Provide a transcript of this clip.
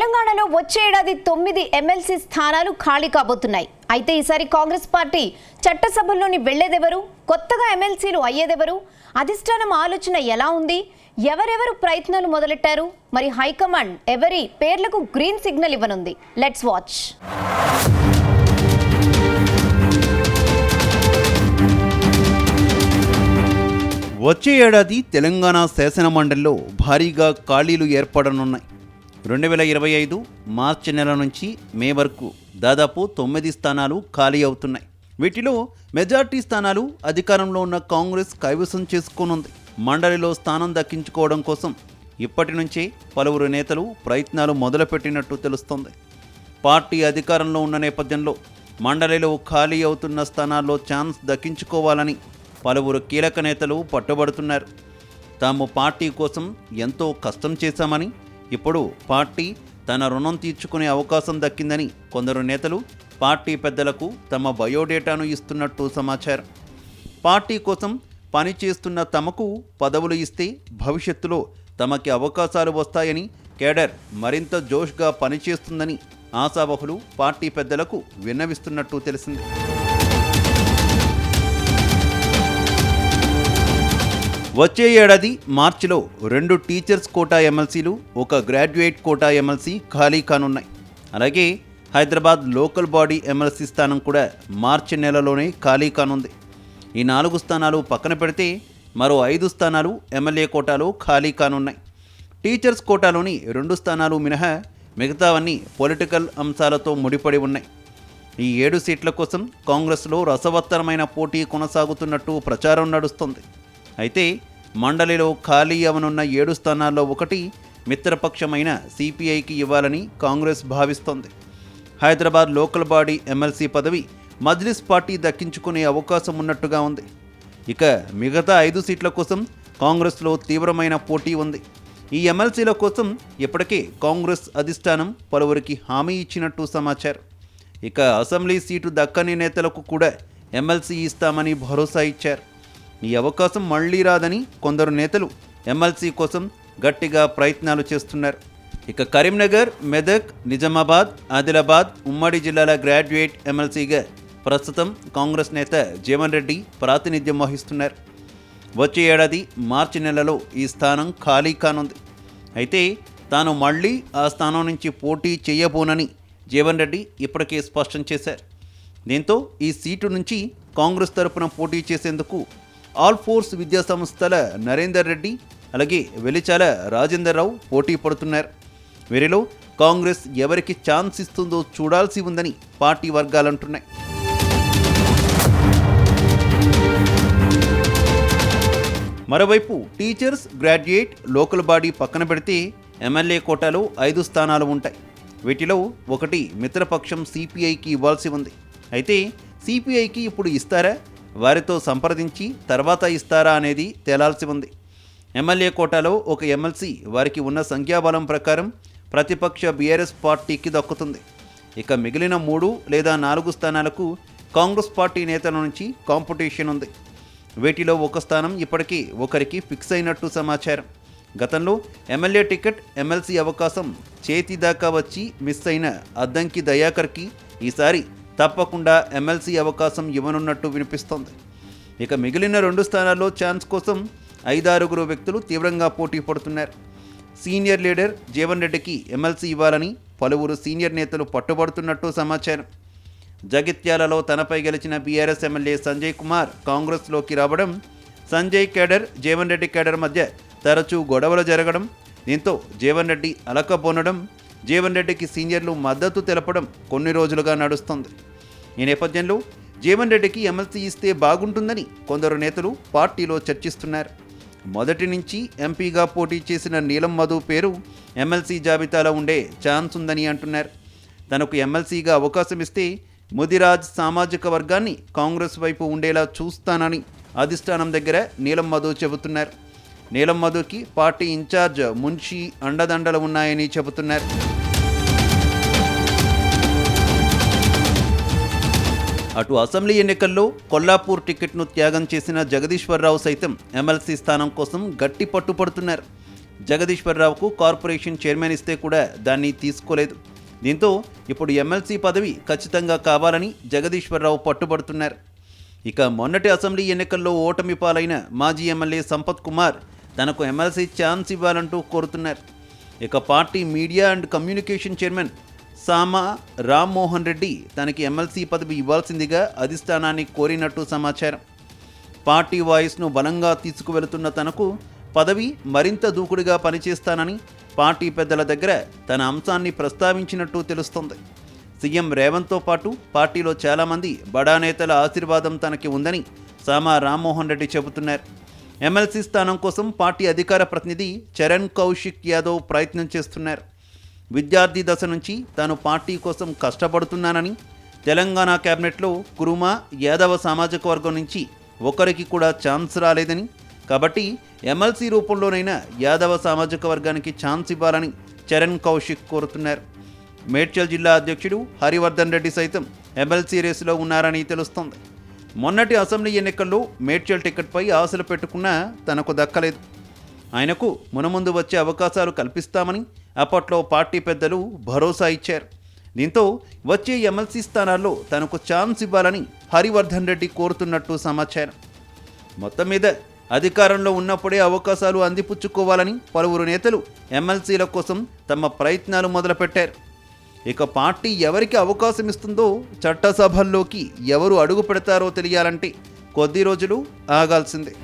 తెలంగాణలో వచ్చే ఏడాది 9 ఎమ్మెల్సీ స్థానాలు ఖాళీ కాబోతున్నాయి. అయితే ఈసారి కాంగ్రెస్ పార్టీ చట్టసభల్లోని వెళ్లేదెవరు, కొత్తగా ఎమ్మెల్సీలు అయ్యేదెవరు, అధిష్టానం ఆలోచన ఎలా ఉంది, ఎవరెవరు ప్రయత్నాలు మొదలెట్టారు, మరి హైకమాండ్ ఎవరి పేర్లకు గ్రీన్ సిగ్నల్ ఇవ్వనుంది? Let's watch. వచ్చే ఏడాది తెలంగాణ శాసనమండలిలో భారీగా ఖాళీలు ఏర్పడనున్నాయి. 2025 మార్చి నెల నుంచి మే వరకు దాదాపు 9 స్థానాలు ఖాళీ అవుతున్నాయి. వీటిలో మెజార్టీ స్థానాలు అధికారంలో ఉన్న కాంగ్రెస్ కైవసం చేసుకోనుంది. మండలిలో స్థానం దక్కించుకోవడం కోసం ఇప్పటి నుంచే పలువురు నేతలు ప్రయత్నాలు మొదలుపెట్టినట్టు తెలుస్తోంది. పార్టీ అధికారంలో ఉన్న నేపథ్యంలో మండలిలో ఖాళీ అవుతున్న స్థానాల్లో ఛాన్స్ దక్కించుకోవాలని పలువురు కీలక నేతలు పట్టుబడుతున్నారు. తాము పార్టీ కోసం ఎంతో కష్టం చేశామని, ఇప్పుడు పార్టీ తన రుణం తీర్చుకునే అవకాశం దక్కిందని కొందరు నేతలు పార్టీ పెద్దలకు తమ బయోడేటాను ఇస్తున్నట్టు సమాచారం. పార్టీ కోసం పనిచేస్తున్న తమకు పదవులు ఇస్తే భవిష్యత్తులో తమకి అవకాశాలు వస్తాయని, కేడర్ మరింత జోష్గా పనిచేస్తుందని ఆశావహులు పార్టీ పెద్దలకు విన్నవిస్తున్నట్టు తెలిసింది. వచ్చే ఏడాది మార్చిలో 2 టీచర్స్ కోటా ఎమ్మెల్సీలు, 1 గ్రాడ్యుయేట్ కోటా ఎమ్మెల్సీ ఖాళీ కానున్నాయి. అలాగే హైదరాబాద్ లోకల్ బాడీ ఎమ్మెల్సీ స్థానం కూడా మార్చి నెలలోనే ఖాళీ కానుంది. ఈ 4 స్థానాలు పక్కన పెడితే మరో 5 స్థానాలు ఎమ్మెల్యే కోటాలో ఖాళీ కానున్నాయి. టీచర్స్ కోటాలోని 2 స్థానాలు మినహా మిగతావన్నీ పొలిటికల్ అంశాలతో ముడిపడి ఉన్నాయి. ఈ 7 సీట్ల కోసం కాంగ్రెస్లో రసవత్తరమైన పోటీ కొనసాగుతున్నట్టు ప్రచారం నడుస్తుంది. అయితే మండలిలో ఖాళీ అవనున్న 7 స్థానాల్లో ఒకటి మిత్రపక్షమైన సిపిఐకి ఇవ్వాలని కాంగ్రెస్ భావిస్తోంది. హైదరాబాద్ లోకల్ బాడీ ఎమ్మెల్సీ పదవి మజ్లిస్ పార్టీ దక్కించుకునే అవకాశం ఉన్నట్టుగా ఉంది. ఇక మిగతా 5 సీట్ల కోసం కాంగ్రెస్లో తీవ్రమైన పోటీ ఉంది. ఈ ఎమ్మెల్సీల కోసం ఇప్పటికే కాంగ్రెస్ అధిష్టానం పలువురికి హామీ ఇచ్చినట్టు సమాచారం. ఇక అసెంబ్లీ సీటు దక్కని నేతలకు కూడా ఎమ్మెల్సీ ఇస్తామని భరోసా ఇచ్చారు. ఈ అవకాశం మళ్లీ రాదని కొందరు నేతలు ఎమ్మెల్సీ కోసం గట్టిగా ప్రయత్నాలు చేస్తున్నారు. ఇక కరీంనగర్, మెదక్, నిజామాబాద్, ఆదిలాబాద్ ఉమ్మడి జిల్లాల గ్రాడ్యుయేట్ ఎమ్మెల్సీగా ప్రస్తుతం కాంగ్రెస్ నేత జీవన్ రెడ్డి ప్రాతినిధ్యం వహిస్తున్నారు. వచ్చే ఏడాది మార్చి నెలలో ఈ స్థానం ఖాళీ కానుంది. అయితే తాను మళ్లీ ఆ స్థానం నుంచి పోటీ చేయబోనని జీవన్ రెడ్డి ఇప్పటికే స్పష్టం చేశారు. దీంతో ఈ సీటు నుంచి కాంగ్రెస్ తరపున పోటీ చేసేందుకు ఆల్ ఫోర్స్ విద్యా సంస్థల నరేందర్ రెడ్డి, అలాగే వెలిచాల రాజేందర్ రావు పోటీ పడుతున్నారు. వీరిలో కాంగ్రెస్ ఎవరికి ఛాన్స్ ఇస్తుందో చూడాల్సి ఉందని పార్టీ వర్గాలంటున్నాయి. మరోవైపు టీచర్స్, గ్రాడ్యుయేట్, లోకల్ బాడీ పక్కన పెడితే ఎమ్మెల్యే కోటాలో 5 స్థానాలు ఉంటాయి. వీటిలో ఒకటి మిత్రపక్షం సిపిఐకి ఇవ్వాల్సి ఉంది. అయితే సిపిఐకి ఇప్పుడు ఇస్తారా, వారితో సంప్రదించి తర్వాత ఇస్తారా అనేది తేలాల్సి ఉంది. ఎమ్మెల్యే కోటాలో 1 ఎమ్మెల్సీ వారికి ఉన్న సంఖ్యాబలం ప్రకారం ప్రతిపక్ష బీఆర్ఎస్ పార్టీకి దక్కుతుంది. ఇక మిగిలిన 3 లేదా 4 స్థానాలకు కాంగ్రెస్ పార్టీ నేతల నుంచి కాంపిటీషన్ ఉంది. వీటిలో 1 స్థానం ఇప్పటికీ ఒకరికి ఫిక్స్ అయినట్టు సమాచారం. గతంలో ఎమ్మెల్యే టికెట్, ఎమ్మెల్సీ అవకాశం చేతి దాకా వచ్చి మిస్ అయిన అద్దంకి దయాకర్కి ఈసారి తప్పకుండా ఎమ్మెల్సీ అవకాశం ఇవ్వనున్నట్టు వినిపిస్తోంది. ఇక మిగిలిన 2 స్థానాల్లో ఛాన్స్ కోసం 5-6 వ్యక్తులు తీవ్రంగా పోటీ పడుతున్నారు. సీనియర్ లీడర్ జీవన్ రెడ్డికి ఎమ్మెల్సీ ఇవ్వాలని పలువురు సీనియర్ నేతలు పట్టుబడుతున్నట్టు సమాచారం. జగిత్యాలలో తనపై గెలిచిన బీఆర్ఎస్ ఎమ్మెల్యే సంజయ్ కుమార్ కాంగ్రెస్లోకి రావడం, సంజయ్ కేడర్, జీవన్ రెడ్డి కేడర్ మధ్య తరచూ గొడవలు జరగడం, దీంతో జీవన్ రెడ్డి అలకబోనడం, జీవన్ రెడ్డికి సీనియర్లు మద్దతు తెలపడం కొన్ని రోజులుగా నడుస్తుంది. ఈ నేపథ్యంలో జీవన్ రెడ్డికి ఎమ్మెల్సీ ఇస్తే బాగుంటుందని కొందరు నేతలు పార్టీలో చర్చిస్తున్నారు. మొదటి నుంచి ఎంపీగా పోటీ చేసిన నీలం మధు పేరు ఎమ్మెల్సీ జాబితాలో ఉండే ఛాన్స్ ఉందని అంటున్నారు. తనకు ఎమ్మెల్సీగా అవకాశం ఇస్తే ముదిరాజ్ సామాజిక వర్గాన్ని కాంగ్రెస్ వైపు ఉండేలా చూస్తానని అధిష్టానం దగ్గర నీలం మధు చెబుతున్నారు. నీలం మధుకి పార్టీ ఇన్ఛార్జ్ మున్షి అండదండలు ఉన్నాయని చెబుతున్నారు. అటు అసెంబ్లీ ఎన్నికల్లో కొల్లాపూర్ టికెట్ను త్యాగం చేసిన జగదీశ్వరరావు సైతం ఎమ్మెల్సీ స్థానం కోసం గట్టి పట్టుపడుతున్నారు. జగదీశ్వరరావుకు కార్పొరేషన్ చైర్మన్ ఇస్తే కూడా దాన్ని తీసుకోలేదు. దీంతో ఇప్పుడు ఎమ్మెల్సీ పదవి ఖచ్చితంగా కావాలని జగదీశ్వరరావు పట్టుబడుతున్నారు. ఇక మొన్నటి అసెంబ్లీ ఎన్నికల్లో ఓటమి పాలైన మాజీ ఎమ్మెల్యే సంపత్ కుమార్ తనకు ఎమ్మెల్సీ ఛాన్స్ ఇవ్వాలంటూ కోరుతున్నారు. ఇక party media and communication chairman Sama Rammohan Reddy తనకి ఎమ్మెల్సీ పదవి ఇవ్వాల్సిందిగా అధిష్టానాన్ని కోరినట్టు సమాచారం. పార్టీ వాయిస్ను బలంగా తీసుకువెళుతున్న తనకు పదవి మరింత దూకుడుగా పనిచేస్తానని పార్టీ పెద్దల దగ్గర తన అంశాన్ని ప్రస్తావించినట్టు తెలుస్తోంది. సీఎం రేవంత్తో పాటు పార్టీలో చాలామంది బడా నేతల ఆశీర్వాదం తనకి ఉందని సామా రామ్మోహన్ రెడ్డి చెబుతున్నారు. ఎమ్మెల్సీ స్థానం కోసం పార్టీ అధికార ప్రతినిధి చరణ్ కౌశిక్ యాదవ్ ప్రయత్నం చేస్తున్నారు. విద్యార్థి దశ నుంచి తాను పార్టీ కోసం కష్టపడుతున్నానని, తెలంగాణ కేబినెట్లో కురుమ యాదవ సామాజిక వర్గం నుంచి ఒకరికి కూడా ఛాన్స్ రాలేదని, కాబట్టి ఎమ్మెల్సీ రూపంలోనైనా యాదవ సామాజిక వర్గానికి ఛాన్స్ ఇవ్వాలని చరణ్ కౌశిక్ కోరుతున్నారు. మేడ్చల్ జిల్లా అధ్యక్షుడు హరివర్ధన్ రెడ్డి సైతం ఎమ్మెల్సీ రేసులో ఉన్నారని తెలుస్తోంది. మొన్నటి అసెంబ్లీ ఎన్నికల్లో మేడ్చల్ టికెట్పై ఆశలు పెట్టుకున్నా తనకు దక్కలేదు. ఆయనకు మునముందు వచ్చే అవకాశాలు కల్పిస్తామని అప్పట్లో పార్టీ పెద్దలు భరోసా ఇచ్చారు. దీంతో వచ్చే ఎమ్మెల్సీ స్థానాల్లో తనకు ఛాన్స్ ఇవ్వాలని హరివర్ధన్ రెడ్డి కోరుతున్నట్టు సమాచారం. మొత్తం మీద అధికారంలో ఉన్నప్పుడే అవకాశాలు అందిపుచ్చుకోవాలని పలువురు నేతలు ఎమ్మెల్సీల కోసం తమ ప్రయత్నాలు మొదలుపెట్టారు. ఇక పార్టీ ఎవరికి అవకాశం ఇస్తుందో, చట్టసభల్లోకి ఎవరు అడుగు పెడతారో తెలియాలంటే కొద్ది రోజులు ఆగాల్సిందే.